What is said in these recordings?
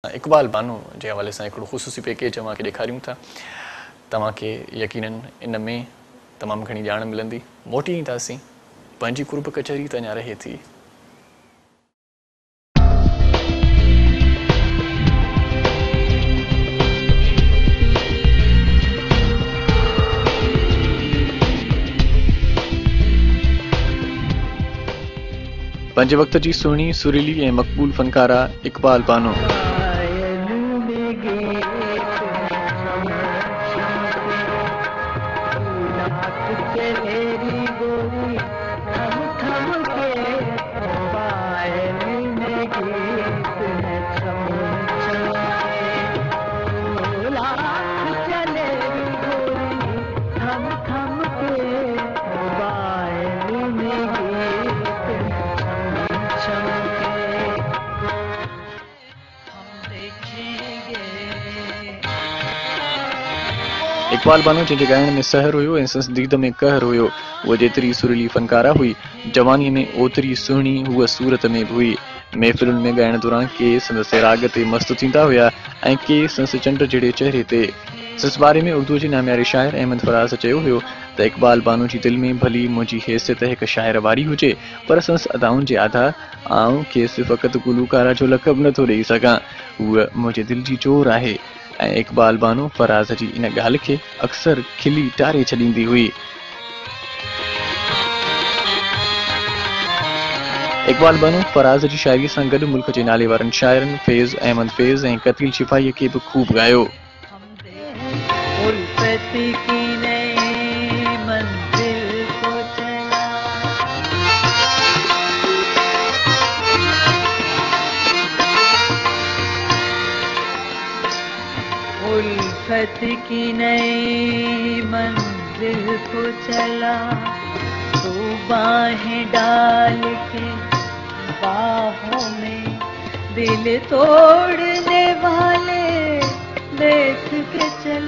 इक़बाल बानो जे हवाले सां हिकिड़ो ख़ुसूसी पैकेज तव्हांखे ॾेखारियूं था। तव्हांखे यकीनन इन में तमामु घणी ॼाण मिलंदी। मोटी ईंदासीं, पंहिंजी कुर्ब कचहरी त अञा रहे थी। पंहिंजे वक़्त जी सुहिणी सुरीली ऐं मक़बूल फ़नकारा इक़बाल बानो। इक़बाल बानो जंहिंजे ॻाइण में सहर हुयो ऐं संसदीद में कहर हुयो, उहा जेतिरी सुरीली फ़नकारा हुई, जवानीअ में ओतिरी सुहिणी हूअ सूरत में बि हुई। महफ़िलुनि में ॻाइण दौरान के संदसि राग ते मस्तु थींदा हुया ऐं के संदसि चंड जहिड़े चहिरे ते। संदसि बारे में उर्दू जे नामियारे शाइर अहमद फराज़ चयो हुयो त इक़बाल बानो जी दिलि में भली मुंहिंजी हैसियत हिकु शाइर वारी हुजे, पर संदसि अदाउनि जे आधार आउं खेसि फ़क़ति गुलूकारा जो लक़ब नथो ॾेई सघां। उहा मुंहिंजे दिलि जी चोर आहे। ऐं इक़बाल बानो फराज़ जी इन ॻाल्हि खे अक्सर खिली टारे छॾींदी हुई। इक़बाल बानो फराज़ जी शाइरी सां गॾु मुल्क जे नाले वारनि शाइरनि फैज़ अहमद फैज़ ऐं कतील शिफ़ाईअ खे बि खूब ॻायो। उल्फत की नई मंजिल को चला, तो बाहें डाल के बाहों में दिल तोड़ने वाले देख के चल।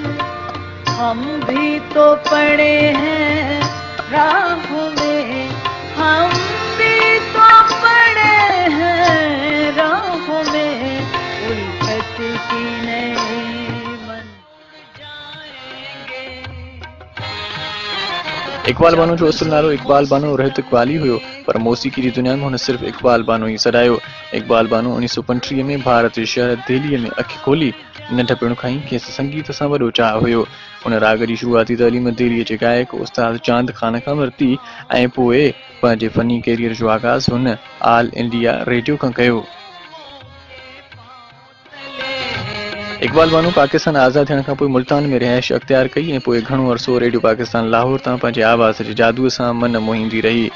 हम भी तो पड़े हैं राहों में, हम भी तो पड़े हैं राहों में। उल्फत की नई इक़बाल बानो जो असुल नालो इक़बाल बानो रहत इक़बाली हुयो, पर मौसीक़ी जी दुनिया में हुन सिर्फ़ इक़बाल बानो ई सॾायो। इक़बाल बानो 1935 में भारत जे शहर दिल्लीअ में अखि खोली। नंढपिण खां ई खेसि संगीत सां वॾो चाह हुयो। हुन राग जी शुरूआती तालीम दिल्लीअ जे गायक उस्ताद चांद ख़ान खां वरिती ऐं पोइ पंहिंजे फ़नी कैरियर जो आगाज़ हुन ऑल इंडिया रेडियो खां कयो। इक़बाल बानो पाकिस्तान आज़ाद थियण खां पोइ मुल्तान में रिहाइश अख़्तियार कई ऐं पोइ घणो अरसो रेडियो पाकिस्तान लाहौर तां पंहिंजे आवाज़ जे जादूअ सां मन मोहींदी रही।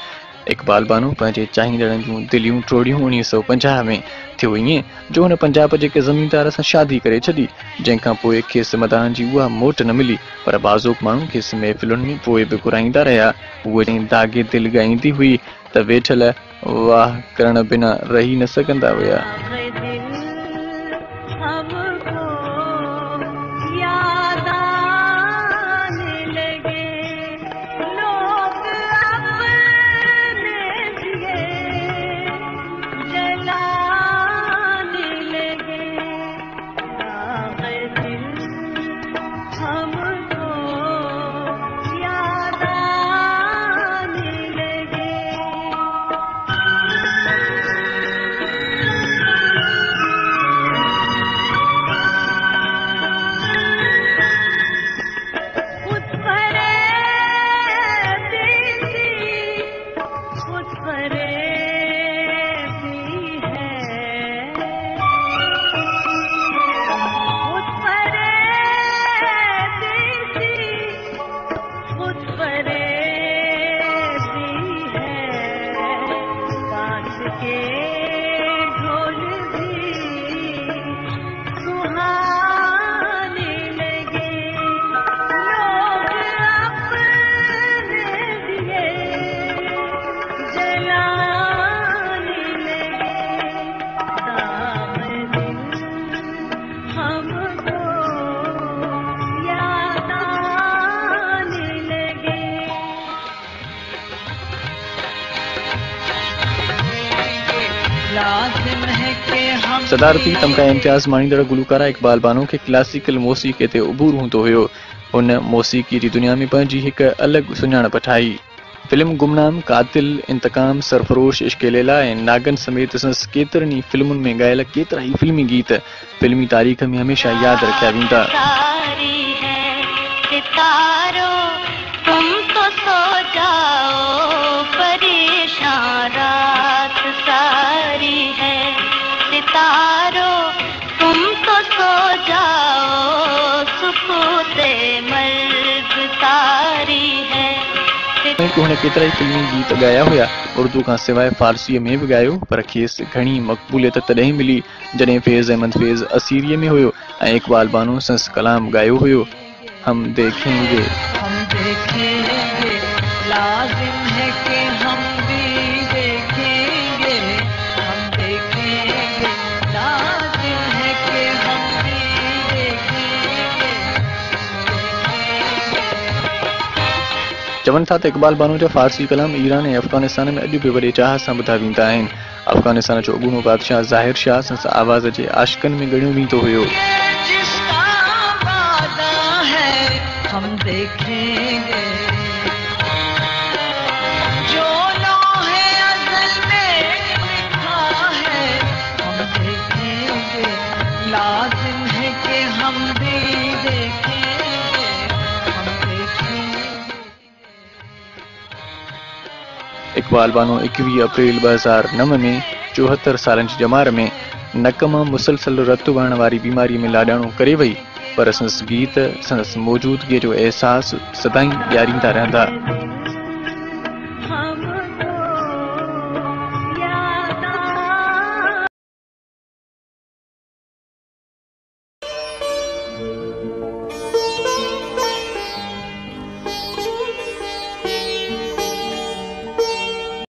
इक़बाल बानो पंहिंजे चाहींदड़नि जूं दिलियूं टोड़ियूं 1950 में थियो ईअं जो हुन पंजाब जे हिक ज़मीनदार सां शादी करे छॾी, जंहिंखां पोइ खेसि मदाहनि जी उहा मोट न मिली, पर बाज़ोक माण्हू खेसि महफ़िलुनि में पोइ बि घुराईंदा रहिया। उहे दागे दिलि ॻाईंदी हुई त वेठल वाह करण बिना रही न सघंदा हुया। सदारती तमका इम्तियाज़ माणींदड़ गुलकारा इकबाल बानो के क्लासिकल मौसीक़ी ते उबूर हूंदो हुयो। हुन मौसीक़ी जी दुनिया में पंहिंजी हिक अलॻि सुञाणप ठाही। फिल्म गुमनाम, कातिल, इंतकाम, सरफरोश, इश्क़ लैला ऐं नागन समेत संस केतिरनि ई फिल्मुनि में ॻायल केतिरा ई फिल्मी गीत फिल्मी तारीख़ में हमेशह यादि रखिया वेंदा। हुन केतिरा ई फिल्मी गीत ॻाया हुआ। उर्दू खां सवाइ फारसीअ में बि ॻायो, पर खेसि घणी मक़बूलियत तॾहिं मिली जॾहिं फैज़ अहमद फैज़ असीरीअ में हुयो ऐं इकबाल बानो संस कलाम ॻायो हुयो। हम देखेंगे लाज़िम है कि हम भी देखेंगे, हम देखेंगे, लाज़िम है कि हम भी देखेंगे। चवनि था त इकबाल बानो जा फारसी कलाम ईरान ऐं अफ़गानिस्तान में अॼु बि वॾे चाह सां ॿुधा वेंदा आहिनि। अफ़गानिस्तान जो अॻूणो बादशाह ज़ाहिर शाह संस आवाज़ जे आशिक़नि में ॻणियो वेंदो हुयो। हम देखेंगे लाज़िम है कि हम भी देखेंगे, हम देखेंगे। इकबाल बानो 21 अप्रैल 2009 में 74 सालनि जी जमार में नक मां मुसलसल रतु वहण वारी बीमारी में लाॾाणो करे वई, पर संस गीत संस मौजूदगीअ जो अहसासु सदाईं ॾियारींदा रहंदा।